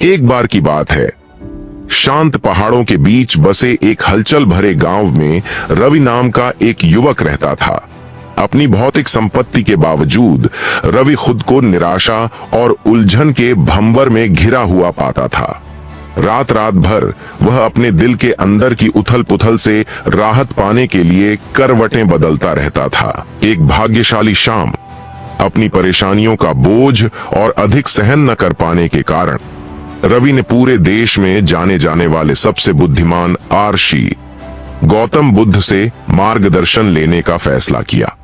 एक बार की बात है, शांत पहाड़ों के बीच बसे एक हलचल भरे गांव में रवि नाम का एक युवक रहता था। अपनी भौतिक संपत्ति के बावजूद रवि खुद को निराशा और उलझन के भंवर में घिरा हुआ पाता था। रात रात भर वह अपने दिल के अंदर की उथल पुथल से राहत पाने के लिए करवटें बदलता रहता था। एक भाग्यशाली शाम अपनी परेशानियों का बोझ और अधिक सहन न कर पाने के कारण रवि ने पूरे देश में जाने जाने वाले सबसे बुद्धिमान आर्षि गौतम बुद्ध से मार्गदर्शन लेने का फैसला किया।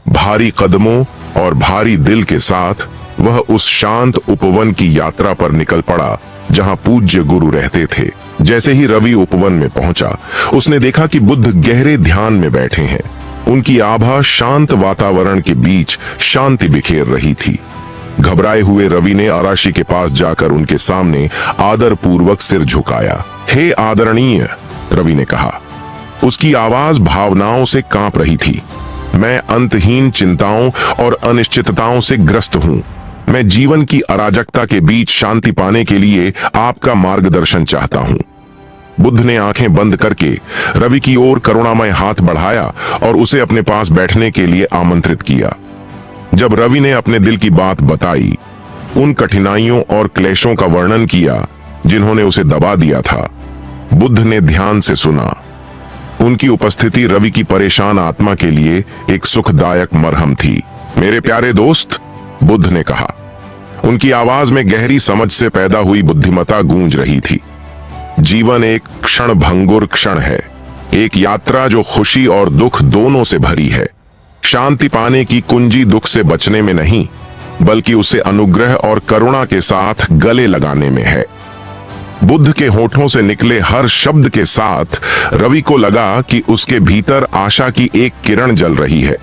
भारी कदमों और भारी दिल के साथ वह उस शांत उपवन की यात्रा पर निकल पड़ा जहां पूज्य गुरु रहते थे। जैसे ही रवि उपवन में पहुंचा, उसने देखा कि बुद्ध गहरे ध्यान में बैठे हैं। उनकी आभा शांत वातावरण के बीच शांति बिखेर रही थी। घबराए हुए रवि ने आराशी के पास जाकर उनके सामने आदर पूर्वक सिर झुकाया। हे आदरणीय, रवि ने कहा। उसकी आवाज भावनाओं से कांप रही थी। मैं अंतहीन चिंताओं और अनिश्चितताओं से ग्रस्त हूं। मैं जीवन की अराजकता के बीच शांति पाने के लिए आपका मार्गदर्शन चाहता हूं। बुद्ध ने आंखें बंद करके रवि की ओर करुणामय हाथ बढ़ाया और उसे अपने पास बैठने के लिए आमंत्रित किया। जब रवि ने अपने दिल की बात बताई, उन कठिनाइयों और क्लेशों का वर्णन किया जिन्होंने उसे दबा दिया था, बुद्ध ने ध्यान से सुना। उनकी उपस्थिति रवि की परेशान आत्मा के लिए एक सुखदायक मरहम थी। मेरे प्यारे दोस्त, बुद्ध ने कहा। उनकी आवाज में गहरी समझ से पैदा हुई बुद्धिमत्ता गूंज रही थी। जीवन एक क्षण भंगुर क्षण है, एक यात्रा जो खुशी और दुख दोनों से भरी है। शांति पाने की कुंजी दुख से बचने में नहीं, बल्कि उसे अनुग्रह और करुणा के साथ गले लगाने में है। बुद्ध के होठों से निकले हर शब्द के साथ रवि को लगा कि उसके भीतर आशा की एक किरण जल रही है,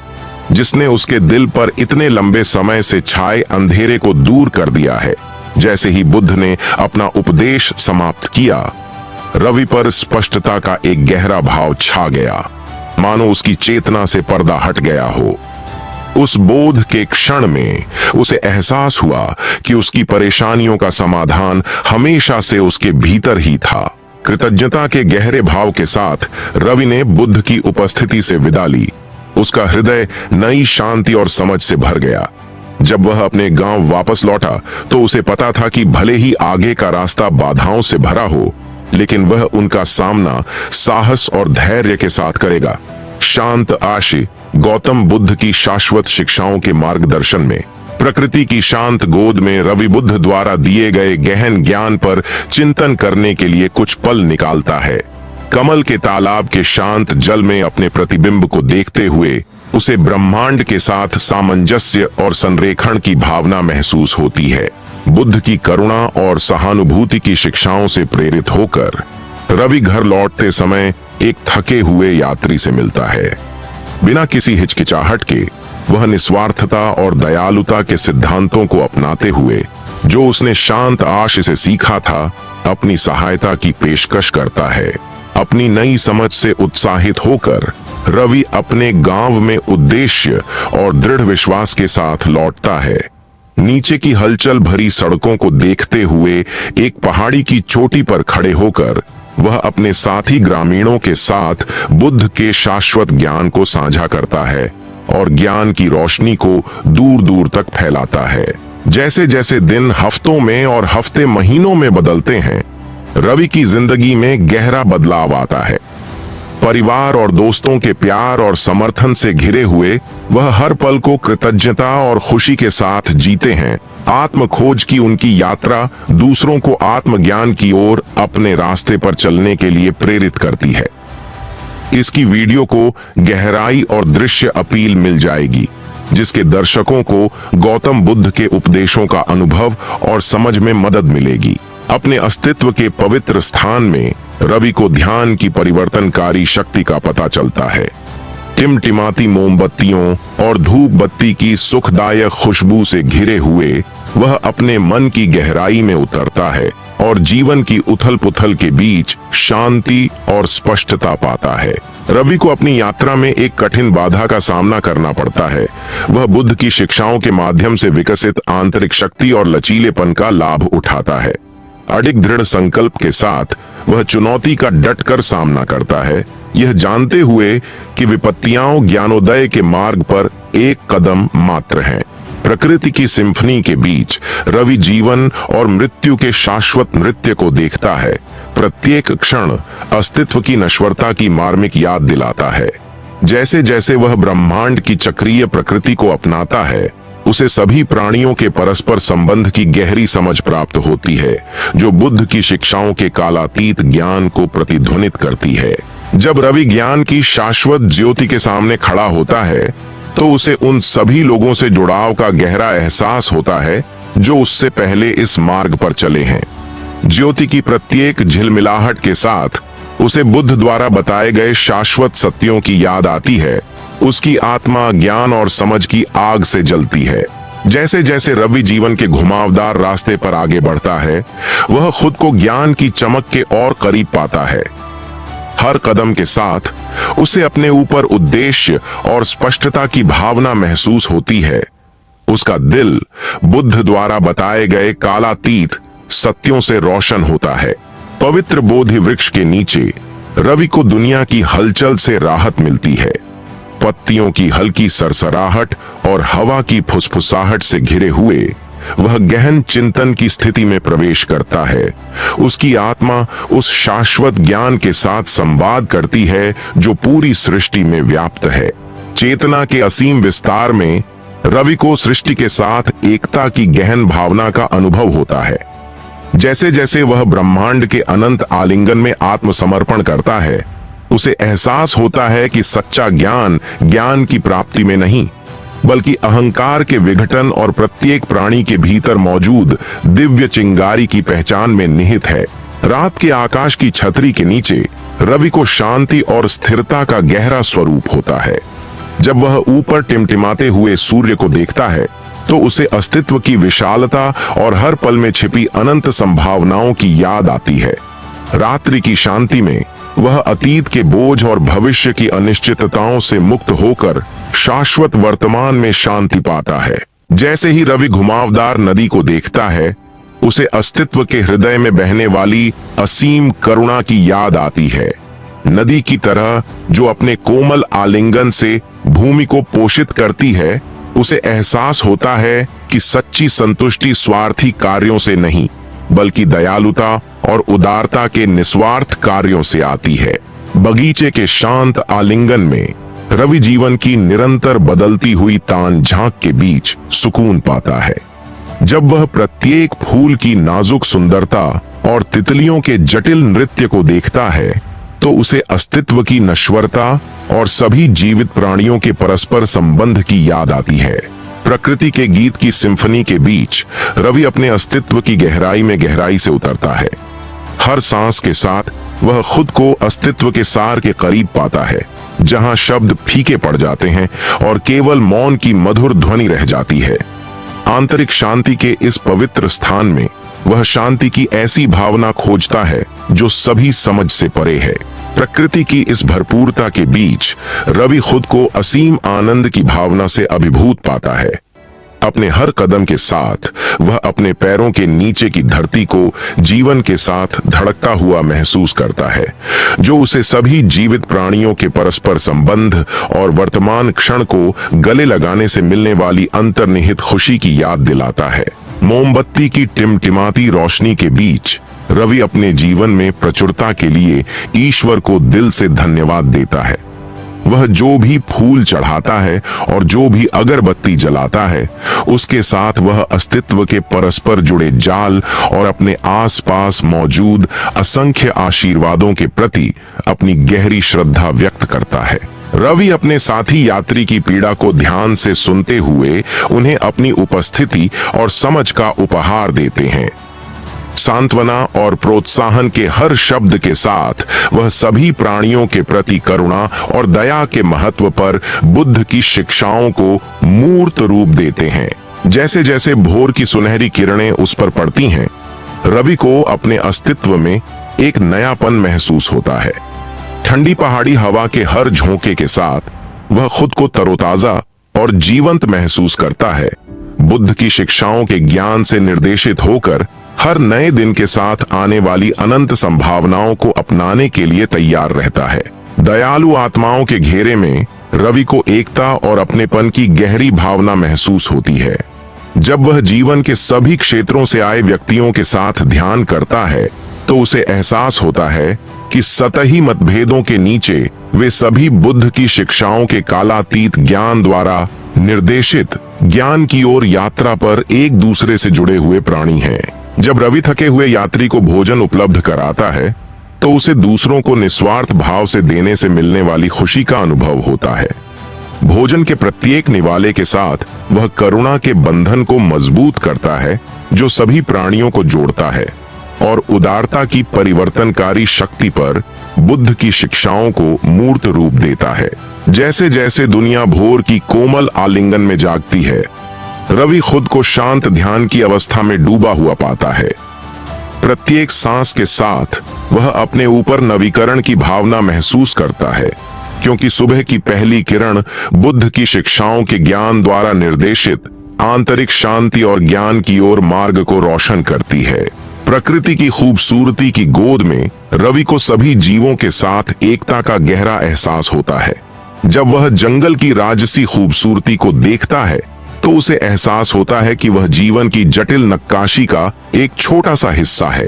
जिसने उसके दिल पर इतने लंबे समय से छाए अंधेरे को दूर कर दिया है। जैसे ही बुद्ध ने अपना उपदेश समाप्त किया, रवि पर स्पष्टता का एक गहरा भाव छा गया, मानो उसकी चेतना से पर्दा हट गया हो। उस बोध के क्षण में उसे एहसास हुआ कि उसकी परेशानियों का समाधान हमेशा से उसके भीतर ही था। कृतज्ञता के गहरे भाव के साथ रवि ने बुद्ध की उपस्थिति से विदा ली। उसका हृदय नई शांति और समझ से भर गया। जब वह अपने गांव वापस लौटा तो उसे पता था कि भले ही आगे का रास्ता बाधाओं से भरा हो, लेकिन वह उनका सामना साहस और धैर्य के साथ करेगा। शांत आर्षि गौतम बुद्ध की शाश्वत शिक्षाओं के मार्गदर्शन में, प्रकृति की शांत गोद में रवि बुद्ध द्वारा दिए गए गहन ज्ञान पर चिंतन करने के लिए कुछ पल निकालता है। कमल के तालाब के शांत जल में अपने प्रतिबिंब को देखते हुए उसे ब्रह्मांड के साथ सामंजस्य और संरेखण की भावना महसूस होती है। बुद्ध की करुणा और सहानुभूति की शिक्षाओं से प्रेरित होकर रवि घर लौटते समय एक थके हुए यात्री से मिलता है। बिना किसी हिचकिचाहट के वह निस्वार्थता और दयालुता के सिद्धांतों को अपनाते हुए, जो उसने शांत आर्षि से सीखा था, अपनी सहायता की पेशकश करता है। अपनी नई समझ से उत्साहित होकर रवि अपने गांव में उद्देश्य और दृढ़ विश्वास के साथ लौटता है। नीचे की हलचल भरी सड़कों को देखते हुए एक पहाड़ी की चोटी पर खड़े होकर वह अपने साथी ग्रामीणों के साथ बुद्ध के शाश्वत ज्ञान को साझा करता है और ज्ञान की रोशनी को दूर दूर तक फैलाता है। जैसे जैसे दिन हफ्तों में और हफ्ते महीनों में बदलते हैं, रवि की जिंदगी में गहरा बदलाव आता है। परिवार और दोस्तों के प्यार और समर्थन से घिरे हुए वह हर पल को कृतज्ञता और खुशी के साथ जीते हैं। आत्म खोज की उनकी यात्रा दूसरों को आत्मज्ञान की ओर अपने रास्ते पर चलने के लिए प्रेरित करती है। इसकी वीडियो को गहराई और दृश्य अपील मिल जाएगी, जिसके दर्शकों को गौतम बुद्ध के उपदेशों का अनुभव और समझ में मदद मिलेगी। अपने अस्तित्व के पवित्र स्थान में रवि को ध्यान की परिवर्तनकारी शक्ति का पता चलता है। टिमटिमाती मोमबत्तियों और धूप बत्ती की सुखदायक खुशबू से घिरे हुए वह अपने मन की गहराई में उतरता है और जीवन की उथल पुथल के बीच शांति और स्पष्टता पाता है। रवि को अपनी यात्रा में एक कठिन बाधा का सामना करना पड़ता है। वह बुद्ध की शिक्षाओं के माध्यम से विकसित आंतरिक शक्ति और लचीलेपन का लाभ उठाता है। अडिग दृढ़ संकल्प के साथ वह चुनौती का डटकर सामना करता है, यह जानते हुए कि विपत्तियां ज्ञानोदय के मार्ग पर एक कदम मात्र हैं। प्रकृति की सिम्फनी के बीच रवि जीवन और मृत्यु के शाश्वत नृत्य को देखता है। प्रत्येक क्षण अस्तित्व की नश्वरता की मार्मिक याद दिलाता है। जैसे जैसे वह ब्रह्मांड की चक्रीय प्रकृति को अपनाता है, उसे सभी प्राणियों के परस्पर संबंध की गहरी समझ प्राप्त होती है, जो बुद्ध की शिक्षाओं के कालातीत ज्ञान को प्रतिध्वनित करती है। जब रवि ज्ञान की शाश्वत ज्योति के सामने खड़ा होता है, तो उसे उन सभी लोगों से जुड़ाव का गहरा एहसास होता है जो उससे पहले इस मार्ग पर चले हैं। ज्योति की प्रत्येक झिलमिलाहट के साथ उसे बुद्ध द्वारा बताए गए शाश्वत सत्यों की याद आती है। उसकी आत्मा ज्ञान और समझ की आग से जलती है। जैसे जैसे रवि जीवन के घुमावदार रास्ते पर आगे बढ़ता है, वह खुद को ज्ञान की चमक के और करीब पाता है। हर कदम के साथ उसे अपने ऊपर उद्देश्य और स्पष्टता की भावना महसूस होती है। उसका दिल बुद्ध द्वारा बताए गए कालातीत सत्यों से रोशन होता है। पवित्र बोधि वृक्ष के नीचे रवि को दुनिया की हलचल से राहत मिलती है। पत्तियों की हल्की सरसराहट और हवा की फुसफुसाहट से घिरे हुए वह गहन चिंतन की स्थिति में प्रवेश करता है। उसकी आत्मा उस शाश्वत ज्ञान के साथ संवाद करती है जो पूरी सृष्टि में व्याप्त है। चेतना के असीम विस्तार में रवि को सृष्टि के साथ एकता की गहन भावना का अनुभव होता है। जैसे जैसे वह ब्रह्मांड के अनंत आलिंगन में आत्मसमर्पण करता है, उसे एहसास होता है कि सच्चा ज्ञान ज्ञान की प्राप्ति में नहीं, बल्कि अहंकार के विघटन और प्रत्येक प्राणी के भीतर मौजूद दिव्य चिंगारी की पहचान में निहित है। रात के आकाश की छतरी के नीचे रवि को शांति और स्थिरता का गहरा स्वरूप होता है। जब वह ऊपर टिमटिमाते हुए सूर्य को देखता है, तो उसे अस्तित्व की विशालता और हर पल में छिपी अनंत संभावनाओं की याद आती है। रात्रि की शांति में वह अतीत के बोझ और भविष्य की अनिश्चितताओं से मुक्त होकर शाश्वत वर्तमान में शांति पाता है। जैसे ही रवि घुमावदार नदी को देखता है, उसे अस्तित्व के हृदय में बहने वाली असीम करुणा की याद आती है। नदी की तरह जो अपने कोमल आलिंगन से भूमि को पोषित करती है, उसे एहसास होता है कि सच्ची संतुष्टि स्वार्थी कार्यों से नहीं, बल्कि दयालुता और उदारता के निस्वार्थ कार्यों से आती है। बगीचे के शांत आलिंगन में रवि जीवन की निरंतर बदलती हुई तान झांक के बीच सुकून पाता है। जब वह प्रत्येक फूल की नाजुक सुंदरता और तितलियों के जटिल नृत्य को देखता है, तो उसे अस्तित्व की नश्वरता और सभी जीवित प्राणियों के परस्पर संबंध की याद आती है। प्रकृति के गीत की सिम्फनी के बीच रवि अपने अस्तित्व की गहराई में गहराई से उतरता है। हर सांस के साथ वह खुद को अस्तित्व के सार के करीब पाता है, जहां शब्द फीके पड़ जाते हैं और केवल मौन की मधुर ध्वनि रह जाती है। आंतरिक शांति के इस पवित्र स्थान में वह शांति की ऐसी भावना खोजता है जो सभी समझ से परे है। प्रकृति की इस भरपूरता के बीच रवि खुद को असीम आनंद की भावना से अभिभूत पाता है। अपने हर कदम के साथ वह अपने पैरों के नीचे की धरती को जीवन के साथ धड़कता हुआ महसूस करता है, जो उसे सभी जीवित प्राणियों के परस्पर संबंध और वर्तमान क्षण को गले लगाने से मिलने वाली अंतर्निहित खुशी की याद दिलाता है। मोमबत्ती की टिमटिमाती रोशनी के बीच रवि अपने जीवन में प्रचुरता के लिए ईश्वर को दिल से धन्यवाद देता है। वह जो भी फूल चढ़ाता है और जो भी अगरबत्ती जलाता है, उसके साथ वह अस्तित्व के परस्पर जुड़े जाल और अपने आसपास मौजूद असंख्य आशीर्वादों के प्रति अपनी गहरी श्रद्धा व्यक्त करता है। रवि अपने साथी यात्री की पीड़ा को ध्यान से सुनते हुए उन्हें अपनी उपस्थिति और समझ का उपहार देते हैं। सांत्वना और प्रोत्साहन के हर शब्द के साथ वह सभी प्राणियों के प्रति करुणा और दया के महत्व पर बुद्ध की शिक्षाओं को मूर्त रूप देते हैं। जैसे जैसे भोर की सुनहरी किरणें उस पर पड़ती हैं, रवि को अपने अस्तित्व में एक नयापन महसूस होता है। ठंडी पहाड़ी हवा के हर झोंके के साथ वह खुद को तरोताजा और जीवंत महसूस करता है। बुद्ध की शिक्षाओं के ज्ञान से निर्देशित होकर हर नए दिन के साथ आने वाली अनंत संभावनाओं को अपनाने के लिए तैयार रहता है। दयालु आत्माओं के घेरे में रवि को एकता और अपनेपन की गहरी भावना महसूस होती है। जब वह जीवन के सभी क्षेत्रों से आए व्यक्तियों के साथ ध्यान करता है तो उसे एहसास होता है कि सतही मतभेदों के नीचे वे सभी बुद्ध की शिक्षाओं के कालातीत ज्ञान द्वारा निर्देशित ज्ञान की ओर यात्रा पर एक दूसरे से जुड़े हुए प्राणी हैं। जब रवि थके हुए यात्री को भोजन उपलब्ध कराता है तो उसे दूसरों को निस्वार्थ भाव से देने से मिलने वाली खुशी का अनुभव होता है। भोजन के प्रत्येक निवाले के साथ वह करुणा के बंधन को मजबूत करता है जो सभी प्राणियों को जोड़ता है और उदारता की परिवर्तनकारी शक्ति पर बुद्ध की शिक्षाओं को मूर्त रूप देता है। जैसे जैसे दुनिया भोर की कोमल आलिंगन में जागती है, रवि खुद को शांत ध्यान की अवस्था में डूबा हुआ पाता है। प्रत्येक सांस के साथ वह अपने ऊपर नवीकरण की भावना महसूस करता है, क्योंकि सुबह की पहली किरण बुद्ध की शिक्षाओं के ज्ञान द्वारा निर्देशित आंतरिक शांति और ज्ञान की ओर मार्ग को रोशन करती है। प्रकृति की खूबसूरती की गोद में रवि को सभी जीवों के साथ एकता का गहरा एहसास होता है। जब वह जंगल की राजसी खूबसूरती को देखता है तो उसे एहसास होता है कि वह जीवन की जटिल नक्काशी का एक छोटा सा हिस्सा है,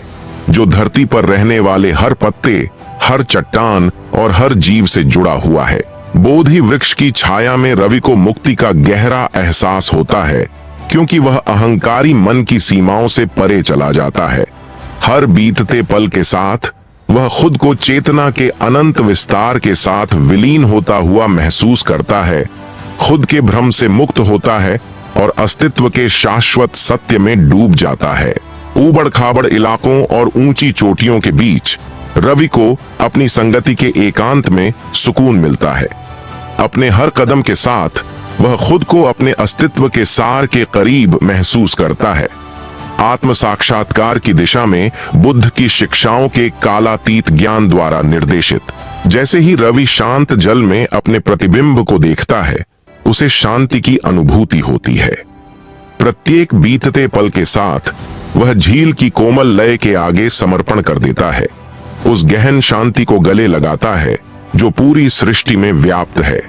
जो धरती पर रहने वाले हर पत्ते, हर चट्टान और हर जीव से जुड़ा हुआ है। बोधि वृक्ष की छाया में रवि को मुक्ति का गहरा एहसास होता है, क्योंकि वह अहंकारी मन की सीमाओं से परे चला जाता है। हर बीतते पल के साथ वह खुद को चेतना के अनंत विस्तार के साथ विलीन होता हुआ महसूस करता है, खुद के भ्रम से मुक्त होता है और अस्तित्व के शाश्वत सत्य में डूब जाता है। ऊबड़ खाबड़ इलाकों और ऊंची चोटियों के बीच रवि को अपनी संगति के एकांत में सुकून मिलता है। अपने हर कदम के साथ वह खुद को अपने अस्तित्व के सार के करीब महसूस करता है। आत्म साक्षात्कार की दिशा में बुद्ध की शिक्षाओं के कालातीत ज्ञान द्वारा निर्देशित। जैसे ही रवि शांत जल में अपने प्रतिबिंब को देखता है, उसे शांति की अनुभूति होती है। प्रत्येक बीतते पल के साथ वह झील की कोमल लय के आगे समर्पण कर देता है, उस गहन शांति को गले लगाता है जो पूरी सृष्टि में व्याप्त है,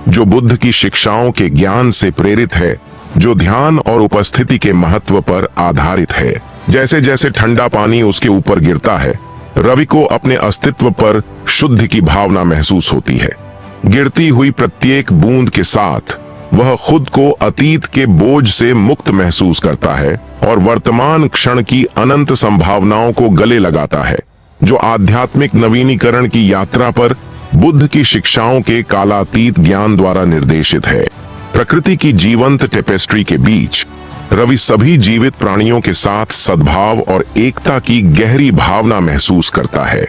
जो बुद्ध की शिक्षाओं के ज्ञान से प्रेरित है, जो ध्यान और उपस्थिति के महत्व पर आधारित है। जैसे जैसे ठंडा पानी उसके ऊपर गिरता है, रवि को अपने अस्तित्व पर शुद्ध की भावना महसूस होती है। गिरती हुई प्रत्येक बूंद के साथ वह खुद को अतीत के बोझ से मुक्त महसूस करता है और वर्तमान क्षण की अनंत संभावनाओं को गले लगाता है, जो आध्यात्मिक नवीनीकरण की यात्रा पर बुद्ध की शिक्षाओं के कालातीत ज्ञान द्वारा निर्देशित है। प्रकृति की जीवंत टेपेस्ट्री के बीच रवि सभी जीवित प्राणियों के साथ सद्भाव और एकता की गहरी भावना महसूस करता है।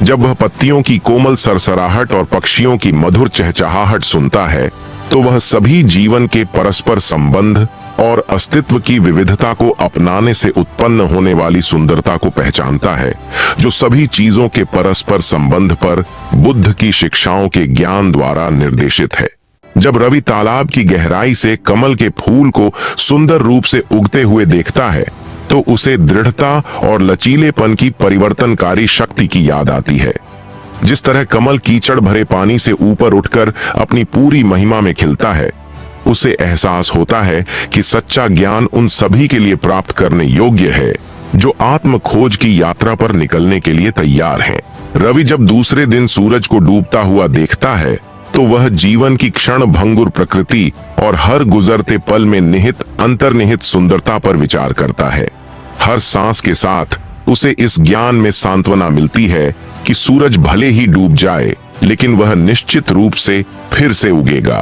जब वह पत्तियों की कोमल सरसराहट और पक्षियों की मधुर चहचहाहट सुनता है तो वह सभी जीवन के परस्पर संबंध और अस्तित्व की विविधता को अपनाने से उत्पन्न होने वाली सुंदरता को पहचानता है, जो सभी चीजों के परस्पर संबंध पर बुद्ध की शिक्षाओं के ज्ञान द्वारा निर्देशित है। जब रवि तालाब की गहराई से कमल के फूल को सुंदर रूप से उगते हुए देखता है तो उसे दृढ़ता और लचीलेपन की परिवर्तनकारी शक्ति की याद आती है। जिस तरह कमल कीचड़ भरे पानी से ऊपर उठकर अपनी पूरी महिमा में खिलता है, उसे एहसास होता है कि सच्चा ज्ञान उन सभी के लिए प्राप्त करने योग्य है जो आत्म खोज की यात्रा पर निकलने के लिए तैयार हैं। रवि जब दूसरे दिन सूरज को डूबता हुआ देखता है तो वह जीवन की क्षण भंगुर प्रकृति और हर गुजरते पल में निहित अंतर्निहित सुंदरता पर विचार करता है। हर सांस के साथ उसे इस ज्ञान में सांत्वना मिलती है कि सूरज भले ही डूब जाए, लेकिन वह निश्चित रूप से फिर से उगेगा,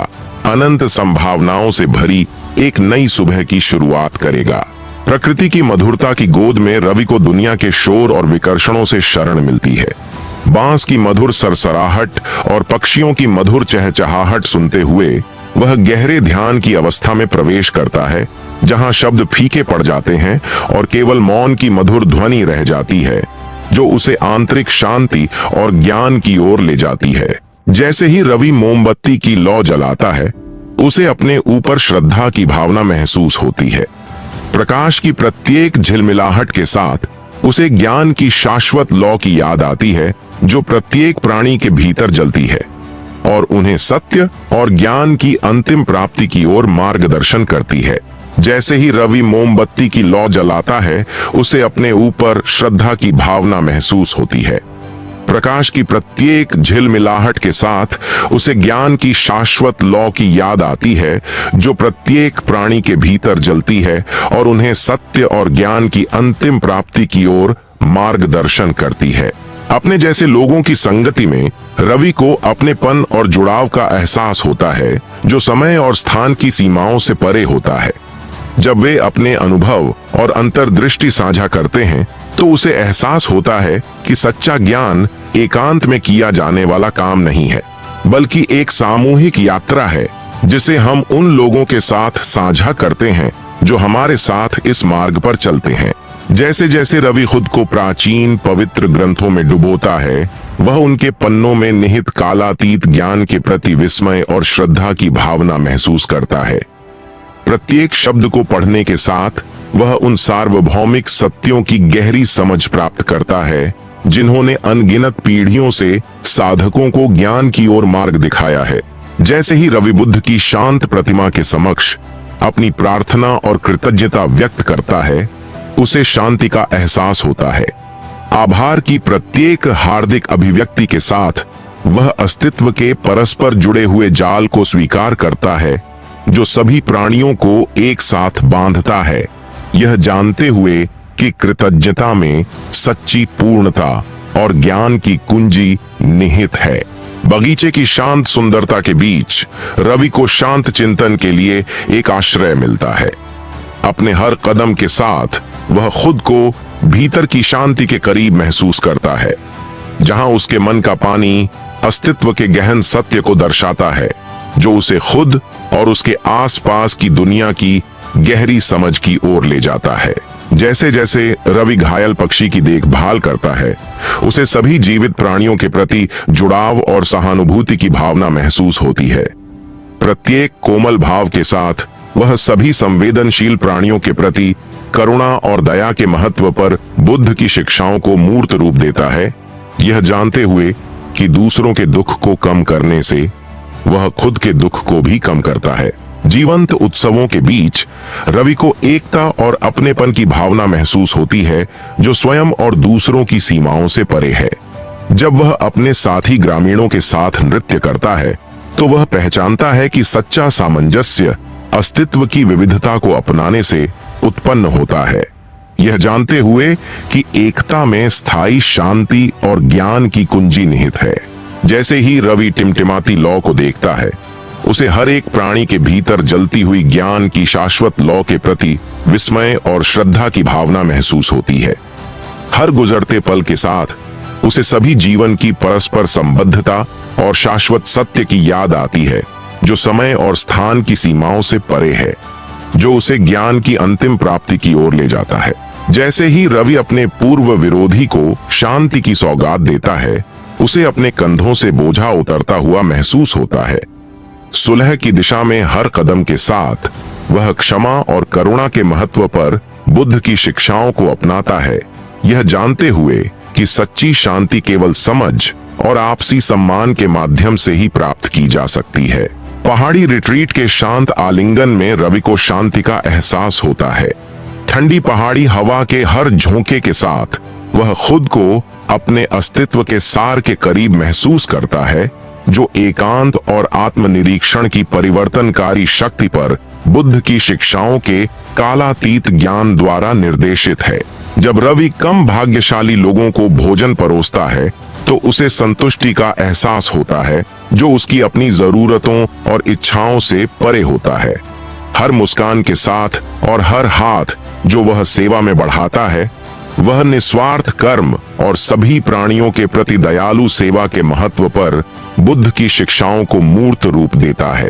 अनंत संभावनाओं से भरी एक नई सुबह की शुरुआत करेगा। प्रकृति की मधुरता की गोद में रवि को दुनिया के शोर और विकर्षणों से शरण मिलती है। बांस की मधुर सरसराहट और पक्षियों की मधुर चहचहाहट सुनते हुए वह गहरे ध्यान की अवस्था में प्रवेश करता है, जहां शब्द फीके पड़ जाते हैं और केवल मौन की मधुर ध्वनि रह जाती है, जो उसे आंतरिक शांति और ज्ञान की ओर ले जाती है। जैसे ही रवि मोमबत्ती की लौ जलाता है, उसे अपने ऊपर श्रद्धा की भावना महसूस होती है। प्रकाश की प्रत्येक झिलमिलाहट के साथ उसे ज्ञान की शाश्वत लौ की याद आती है जो प्रत्येक प्राणी के भीतर जलती है और उन्हें सत्य और ज्ञान की अंतिम प्राप्ति की ओर मार्गदर्शन करती है। जैसे ही रवि मोमबत्ती की लौ जलाता है, उसे अपने ऊपर श्रद्धा की भावना महसूस होती है। प्रकाश की प्रत्येक झिलमिलाहट के साथ उसे ज्ञान की शाश्वत लौ की याद आती है जो प्रत्येक प्राणी के भीतर जलती है और उन्हें सत्य और ज्ञान की अंतिम प्राप्ति की ओर मार्गदर्शन करती है। अपने जैसे लोगों की संगति में रवि को अपनेपन और जुड़ाव का एहसास होता है जो समय और स्थान की सीमाओं से परे होता है। जब वे अपने अनुभव और अंतर्दृष्टि साझा करते हैं तो उसे एहसास होता है कि सच्चा ज्ञान एकांत में किया जाने वाला काम नहीं है, बल्कि एक सामूहिक यात्रा है जिसे हम उन लोगों के साथ साझा करते हैं जो हमारे साथ इस मार्ग पर चलते हैं। जैसे जैसे रवि खुद को प्राचीन पवित्र ग्रंथों में डुबोता है, वह उनके पन्नों में निहित कालातीत ज्ञान के प्रति विस्मय और श्रद्धा की भावना महसूस करता है। प्रत्येक शब्द को पढ़ने के साथ वह उन सार्वभौमिक सत्यों की गहरी समझ प्राप्त करता है जिन्होंने अनगिनत पीढ़ियों से साधकों को ज्ञान की ओर मार्ग दिखाया है। जैसे ही रवि बुद्ध की शांत प्रतिमा के समक्ष अपनी प्रार्थना और कृतज्ञता व्यक्त करता है, उसे शांति का एहसास होता है। आभार की प्रत्येक हार्दिक अभिव्यक्ति के साथ वह अस्तित्व के परस्पर जुड़े हुए जाल को स्वीकार करता है जो सभी प्राणियों को एक साथ बांधता है, यह जानते हुए कि कृतज्ञता में सच्ची पूर्णता और ज्ञान की कुंजी निहित है। बगीचे की शांत सुंदरता के बीच रवि को शांत चिंतन के लिए एक आश्रय मिलता है। अपने हर कदम के साथ वह खुद को भीतर की शांति के करीब महसूस करता है, जहां उसके मन का पानी अस्तित्व के गहन सत्य को दर्शाता है जो उसे खुद और उसके आसपास की दुनिया की गहरी समझ की ओर ले जाता है। जैसे जैसे रवि घायल पक्षी की देखभाल करता है, उसे सभी जीवित प्राणियों के प्रति जुड़ाव और सहानुभूति की भावना महसूस होती है। प्रत्येक कोमल भाव के साथ वह सभी संवेदनशील प्राणियों के प्रति करुणा और दया के महत्व पर बुद्ध की शिक्षाओं को मूर्त रूप देता है, यह जानते हुए कि दूसरों के दुख को कम करने से वह खुद के दुख को भी कम करता है। जीवंत उत्सवों के बीच रवि को एकता और अपनेपन की भावना महसूस होती है जो स्वयं और दूसरों की सीमाओं से परे है। जब वह अपने साथी ग्रामीणों के साथ नृत्य करता है तो वह पहचानता है कि सच्चा सामंजस्य अस्तित्व की विविधता को अपनाने से उत्पन्न होता है, यह जानते हुए कि एकता में स्थायी शांति और ज्ञान की कुंजी निहित है। जैसे ही रवि टिमटिमाती लौ को देखता है, उसे हर एक प्राणी के भीतर जलती हुई ज्ञान की शाश्वत लौ के प्रति विस्मय और श्रद्धा की भावना महसूस होती है। हर गुजरते पल के साथ उसे सभी जीवन की परस्पर संबद्धता और शाश्वत सत्य की याद आती है जो समय और स्थान की सीमाओं से परे है, जो उसे ज्ञान की अंतिम प्राप्ति की ओर ले जाता है। जैसे ही रवि अपने पूर्व विरोधी को शांति की सौगात देता है, उसे अपने कंधों से बोझा उतरता हुआ महसूस होता है। सुलह की दिशा में हर कदम के साथ वह क्षमा और करुणा के महत्व पर बुद्ध की शिक्षाओं को अपनाता है, यह जानते हुए कि सच्ची शांति केवल समझ और आपसी सम्मान के माध्यम से ही प्राप्त की जा सकती है। पहाड़ी रिट्रीट के शांत आलिंगन में रवि को शांति का एहसास होता है। ठंडी पहाड़ी हवा के हर झोंके के साथ वह खुद को अपने अस्तित्व के सार के करीब महसूस करता है जो एकांत और आत्मनिरीक्षण की परिवर्तनकारी शक्ति पर बुद्ध की शिक्षाओं के कालातीत ज्ञान द्वारा निर्देशित है। जब रवि कम भाग्यशाली लोगों को भोजन परोसता है तो उसे संतुष्टि का एहसास होता है जो उसकी अपनी जरूरतों और इच्छाओं से परे होता है। हर मुस्कान के साथ और हर हाथ जो वह सेवा में बढ़ाता है, वह निस्वार्थ कर्म और सभी प्राणियों के प्रति दयालु सेवा के महत्व पर बुद्ध की शिक्षाओं को मूर्त रूप देता है।